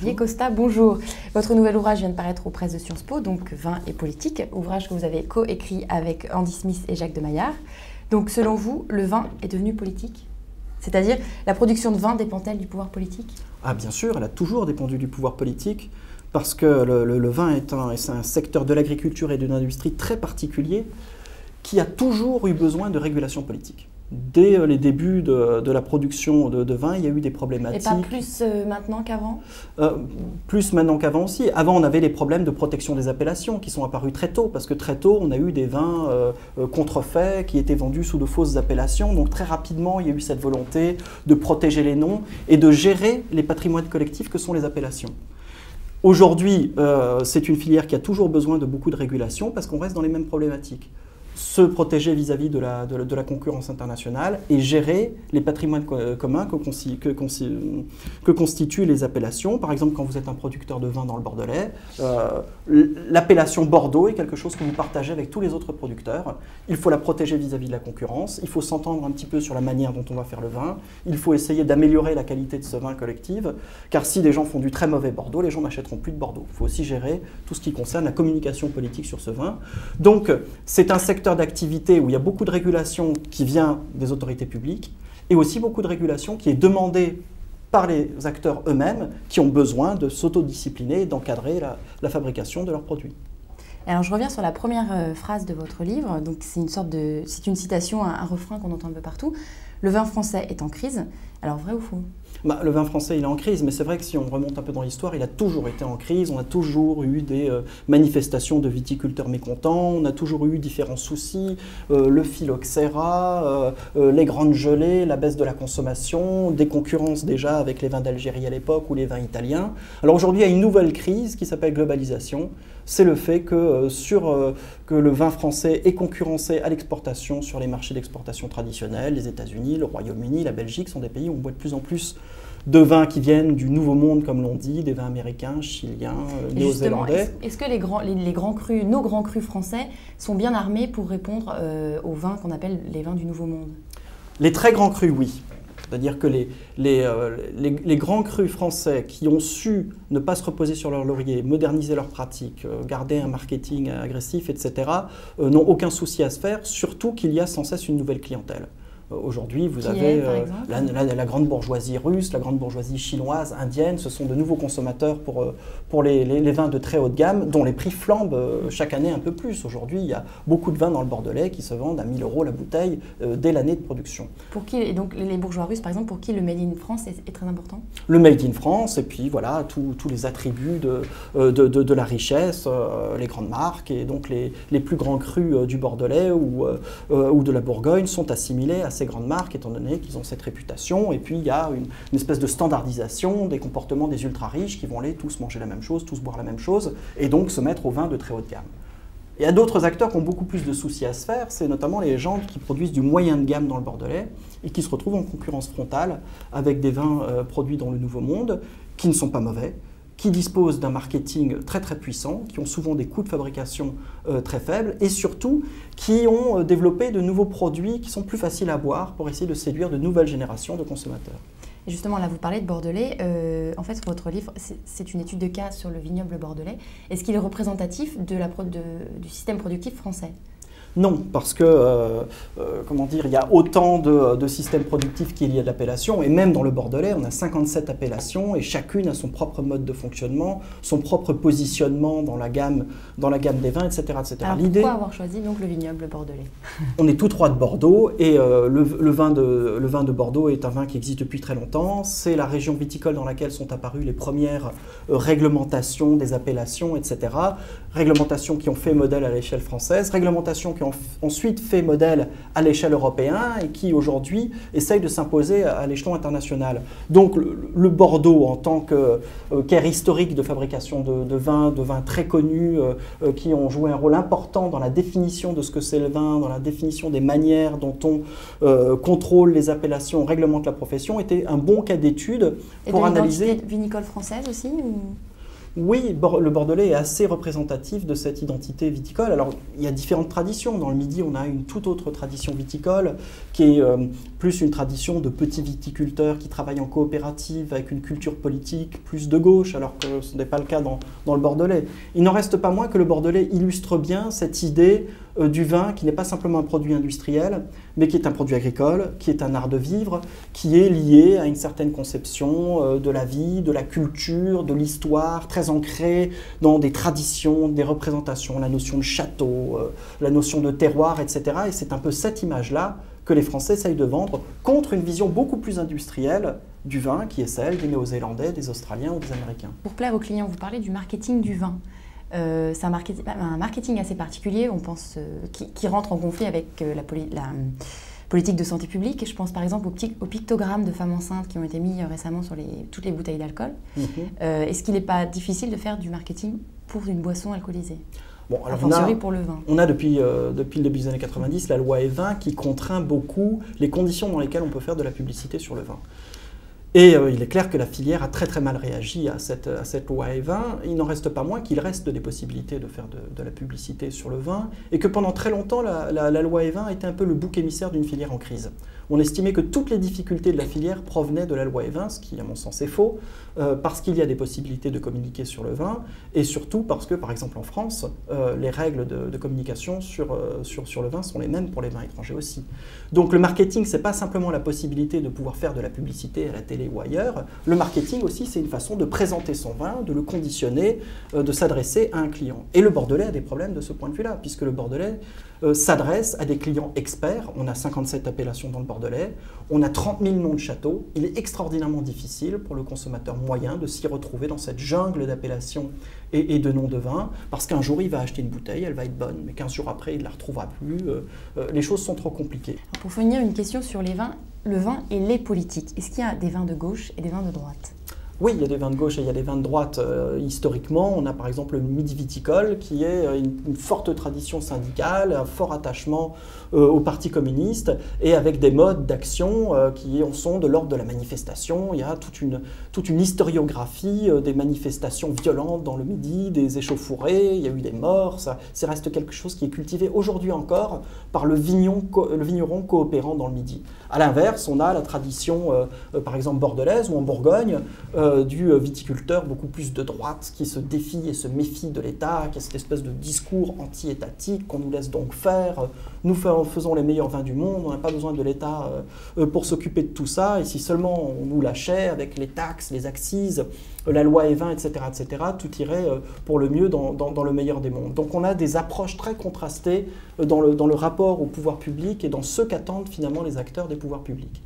Olivier Costa, bonjour. Votre nouvel ouvrage vient de paraître aux presses de Sciences Po, donc Vin et politique, ouvrage que vous avez co-écrit avec Andy Smith et Jacques de Maillard. Donc selon vous, le vin est devenu politique? C'est-à-dire, la production de vin dépend-elle du pouvoir politique? Ah bien sûr, elle a toujours dépendu du pouvoir politique, parce que le vin est un secteur de l'agriculture et de l'industrie très particulier, qui a toujours eu besoin de régulation politique. Dès les débuts de la production de vin, il y a eu des problématiques. Et pas plus maintenant qu'avant? Plus maintenant qu'avant aussi. Avant, on avait les problèmes de protection des appellations qui sont apparus très tôt, parce que très tôt, on a eu des vins contrefaits qui étaient vendus sous de fausses appellations. Donc très rapidement, il y a eu cette volonté de protéger les noms et de gérer les patrimoines collectifs que sont les appellations. Aujourd'hui, c'est une filière qui a toujours besoin de beaucoup de régulation parce qu'on reste dans les mêmes problématiques. Se protéger vis-à-vis de la concurrence internationale et gérer les patrimoines communs que constituent les appellations. Par exemple, quand vous êtes un producteur de vin dans le Bordelais, l'appellation Bordeaux est quelque chose que vous partagez avec tous les autres producteurs. Il faut la protéger vis-à-vis de la concurrence, il faut s'entendre un petit peu sur la manière dont on va faire le vin, il faut essayer d'améliorer la qualité de ce vin collectif, car si des gens font du très mauvais Bordeaux, les gens n'achèteront plus de Bordeaux. Il faut aussi gérer tout ce qui concerne la communication politique sur ce vin. Donc, c'est un secteur d'activité où il y a beaucoup de régulation qui vient des autorités publiques et aussi beaucoup de régulation qui est demandée par les acteurs eux-mêmes qui ont besoin de s'autodiscipliner et d'encadrer la fabrication de leurs produits. Alors je reviens sur la première phrase de votre livre. Donc c'est une citation, un refrain qu'on entend un peu partout. Le vin français est en crise. Alors vrai ou faux? Le vin français, il est en crise, mais c'est vrai que si on remonte un peu dans l'histoire, il a toujours été en crise. On a toujours eu des manifestations de viticulteurs mécontents, on a toujours eu différents soucis, le phylloxéra, les grandes gelées, la baisse de la consommation, des concurrences déjà avec les vins d'Algérie à l'époque ou les vins italiens. Alors aujourd'hui, il y a une nouvelle crise qui s'appelle globalisation. C'est le fait que le vin français est concurrencé à l'exportation sur les marchés d'exportation traditionnels. Les États-Unis, le Royaume-Uni, la Belgique sont des pays où on boit de plus en plus de vins qui viennent du Nouveau Monde, comme l'on dit, des vins américains, chiliens, néo-zélandais. Est-ce que les grands crus, nos grands crus français sont bien armés pour répondre aux vins qu'on appelle les vins du Nouveau Monde? Les très grands crus, oui. C'est-à-dire que les grands crus français qui ont su ne pas se reposer sur leur laurier, moderniser leurs pratiques, garder un marketing agressif, etc., n'ont aucun souci à se faire, surtout qu'il y a sans cesse une nouvelle clientèle. Aujourd'hui, vous avez la grande bourgeoisie russe, la grande bourgeoisie chinoise, indienne. Ce sont de nouveaux consommateurs pour les vins de très haut de gamme, dont les prix flambent chaque année un peu plus. Aujourd'hui, il y a beaucoup de vins dans le Bordelais qui se vendent à 1 000 € la bouteille dès l'année de production. Pour qui, et donc les bourgeois russes, par exemple, pour qui le Made in France est très important? Le Made in France, et puis voilà, tous les attributs de la richesse, les grandes marques, et donc les plus grands crus du Bordelais ou de la Bourgogne sont assimilés à ces grandes marques, étant donné qu'ils ont cette réputation. Et puis il y a une espèce de standardisation des comportements des ultra-riches qui vont aller tous manger la même chose, tous boire la même chose, et donc se mettre au vin de très haute gamme. Il y a d'autres acteurs qui ont beaucoup plus de soucis à se faire, c'est notamment les gens qui produisent du moyen de gamme dans le Bordelais et qui se retrouvent en concurrence frontale avec des vins produits dans le Nouveau Monde, qui ne sont pas mauvais, qui disposent d'un marketing très très puissant, qui ont souvent des coûts de fabrication très faibles et surtout qui ont développé de nouveaux produits qui sont plus faciles à boire pour essayer de séduire de nouvelles générations de consommateurs. Et justement, là, vous parlez de Bordelais. En fait, votre livre, c'est une étude de cas sur le vignoble bordelais. Est-ce qu'il est représentatif du système productif français? Non, parce que, comment dire, il y a autant de systèmes productifs qu'il y a d'appelations, et même dans le Bordelais, on a 57 appellations, et chacune a son propre mode de fonctionnement, son propre positionnement dans la gamme des vins, etc. etc. Alors pourquoi avoir choisi donc le vignoble bordelais? On est tous trois de Bordeaux, et le vin de Bordeaux est un vin qui existe depuis très longtemps. C'est la région viticole dans laquelle sont apparues les premières réglementations des appellations, etc. Réglementations qui ont fait modèle à l'échelle française, réglementations qui ont ensuite fait modèle à l'échelle européenne et qui aujourd'hui essayent de s'imposer à l'échelon international. Donc le Bordeaux, en tant qu'aire historique de fabrication de vins très connus, qui ont joué un rôle important dans la définition de ce que c'est le vin, dans la définition des manières dont on contrôle les appellations, réglemente la profession, était un bon cas d'étude pour analyser. Et de l'identité vinicole française aussi ou... Oui, le bordelais est assez représentatif de cette identité viticole. Alors, il y a différentes traditions. Dans le Midi, on a une toute autre tradition viticole qui est plus une tradition de petits viticulteurs qui travaillent en coopérative avec une culture politique plus de gauche, alors que ce n'est pas le cas dans le bordelais. Il n'en reste pas moins que le bordelais illustre bien cette idée du vin qui n'est pas simplement un produit industriel, mais qui est un produit agricole, qui est un art de vivre, qui est lié à une certaine conception de la vie, de la culture, de l'histoire, très ancrée dans des traditions, des représentations, la notion de château, la notion de terroir, etc. Et c'est un peu cette image-là que les Français essayent de vendre contre une vision beaucoup plus industrielle du vin, qui est celle des Néo-Zélandais, des Australiens ou des Américains. Pour plaire aux clients, vous parlez du marketing du vin. C'est un marketing assez particulier, on pense, qui rentre en conflit avec la politique de santé publique. Je pense par exemple aux pictogrammes de femmes enceintes qui ont été mis récemment sur toutes les bouteilles d'alcool. Est-ce qu'il n'est pas difficile de faire du marketing pour une boisson alcoolisée? Bon, alors pour le vin. On a depuis le début des années 90 la loi E20 qui contraint beaucoup les conditions dans lesquelles on peut faire de la publicité sur le vin. Et il est clair que la filière a très très mal réagi à cette loi E20. Il n'en reste pas moins qu'il reste des possibilités de faire de la publicité sur le vin et que pendant très longtemps, la loi E20 a été un peu le bouc émissaire d'une filière en crise. On estimait que toutes les difficultés de la filière provenaient de la loi E20, ce qui à mon sens est faux, parce qu'il y a des possibilités de communiquer sur le vin et surtout parce que, par exemple en France, les règles de communication sur le vin sont les mêmes pour les vins étrangers aussi. Donc le marketing, ce n'est pas simplement la possibilité de pouvoir faire de la publicité à la télé ou ailleurs. Le marketing aussi, c'est une façon de présenter son vin, de le conditionner, de s'adresser à un client. Et le bordelais a des problèmes de ce point de vue-là, puisque le bordelais s'adresse à des clients experts. On a 57 appellations dans le bordelais, on a 30 000 noms de châteaux. Il est extraordinairement difficile pour le consommateur moyen de s'y retrouver dans cette jungle d'appellations et de noms de vin, parce qu'un jour il va acheter une bouteille, elle va être bonne, mais 15 jours après il ne la retrouvera plus. Les choses sont trop compliquées. Pour finir, une question sur les vins, le vin et les politiques. Est-ce qu'il y a des vins de gauche et des vins de droite ? Oui, il y a des vins de gauche et il y a des vins de droite. Historiquement, on a par exemple le Midi viticole qui est une forte tradition syndicale, un fort attachement au Parti communiste et avec des modes d'action qui sont de l'ordre de la manifestation. Il y a toute une historiographie des manifestations violentes dans le Midi, des échauffourées, il y a eu des morts. Ça reste quelque chose qui est cultivé aujourd'hui encore par le vigneron coopérant dans le Midi. À l'inverse, on a la tradition, par exemple bordelaise ou en Bourgogne, du viticulteur beaucoup plus de droite qui se défie et se méfie de l'État, qui a cette espèce de discours anti-étatique qu'on nous laisse donc faire. Nous faisons les meilleurs vins du monde, on n'a pas besoin de l'État pour s'occuper de tout ça. Et si seulement on nous lâchait avec les taxes, les accises, la loi E20, etc., tout irait pour le mieux dans le meilleur des mondes. Donc on a des approches très contrastées dans le rapport au pouvoir public et dans ce qu'attendent finalement les acteurs des pouvoirs publics.